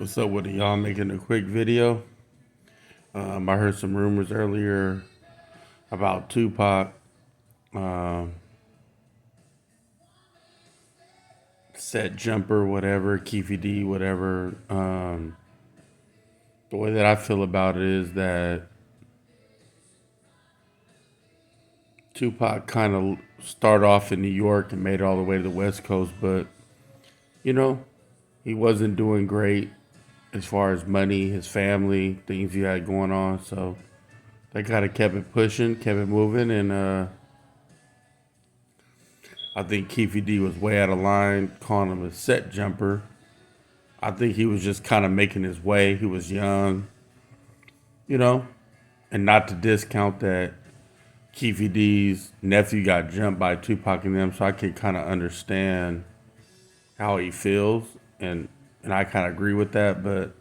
What's up with it, y'all? Making a quick video. I heard some rumors earlier about Tupac, um, set jumper, whatever, Keefy D, whatever. The way that I feel about it is that Tupac kind of started off in New York and made it all the way to the West Coast, but you know, he wasn't doing great as far as money, his family, things he had going on. So they kind of kept it pushing, kept it moving, and I think Keefy D was way out of line, calling him a set jumper. I think he was just kind of making his way. He was young, you know, and not to discount that Keefy D's nephew got jumped by Tupac and them, so I can kind of understand how he feels, and I kind of agree with that. But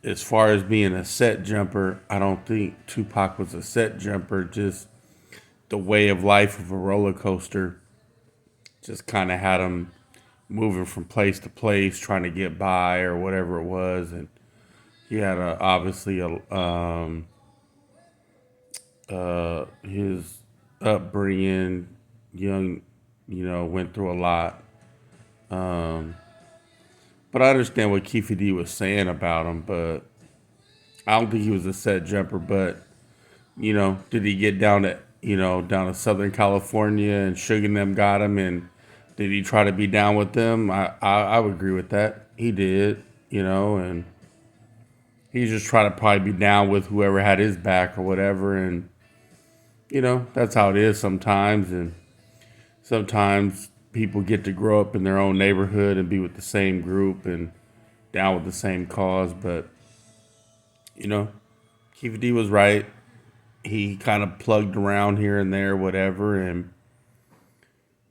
as far as being a set jumper, I don't think Tupac was a set jumper. Just the way of life of a roller coaster just kind of had him moving from place to place, trying to get by or whatever it was. And he had obviously his upbringing, young, went through a lot. Um, but I understand what Keefe D was saying about him, but I don't think he was a set jumper. But did he get down to Southern California and Suge and them got him, and did he try to be down with them? I would agree with that. He did, and he just tried to probably be down with whoever had his back or whatever. And, that's how it is sometimes. And sometimes people get to grow up in their own neighborhood and be with the same group and down with the same cause. But, Keith D was right. He kind of plugged around here and there, whatever.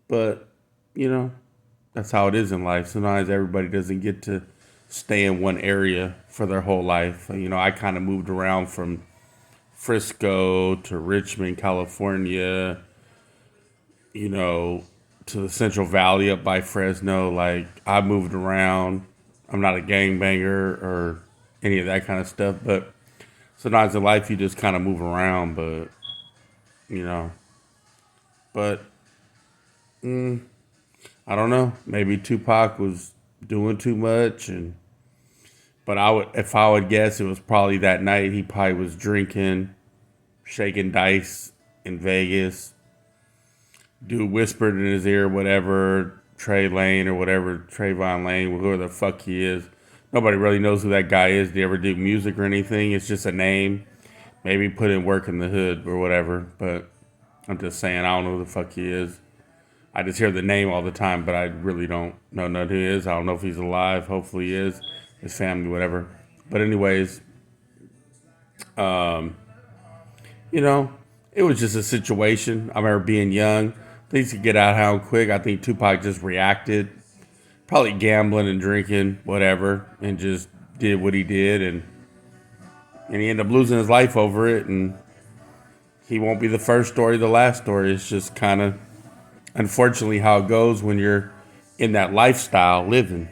But, that's how it is in life. Sometimes everybody doesn't get to stay in one area for their whole life. I kind of moved around from Frisco to Richmond, California, to the Central Valley up by Fresno. Like, I moved around. I'm not a gangbanger or any of that kind of stuff, but sometimes in life you just kind of move around. But, you know, but I don't know. Maybe Tupac was doing too much, but if I would guess, it was probably that night he probably was drinking, shaking dice in Vegas. Dude whispered in his ear, whatever, Trey Lane or whatever, Trayvon Lane, whoever the fuck he is. Nobody really knows who that guy is. Did he ever do music or anything? It's just a name. Maybe put in work in the hood or whatever. But I'm just saying, I don't know who the fuck he is. I just hear the name all the time, but I really don't know who he is. I don't know if he's alive. Hopefully he is. His family, whatever. But anyways, um, it was just a situation. I remember being young. Things could get out of hand quick. I think Tupac just reacted. Probably gambling and drinking, whatever, and just did what he did. And he ended up losing his life over it. And he won't be the first story, the last story. It's just kind of, unfortunately, how it goes when you're in that lifestyle living.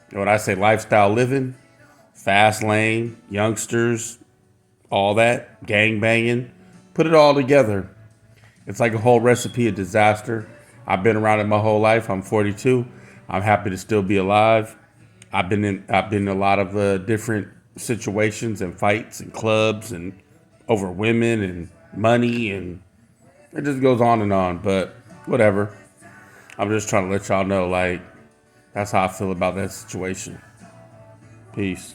When I say lifestyle living, fast lane, youngsters, all that, gang banging, put it all together. It's like a whole recipe of disaster. I've been around it my whole life. I'm 42. I'm happy to still be alive. I've been in a lot of different situations and fights and clubs and over women and money, and it just goes on and on. But whatever. I'm just trying to let y'all know, like, that's how I feel about that situation. Peace.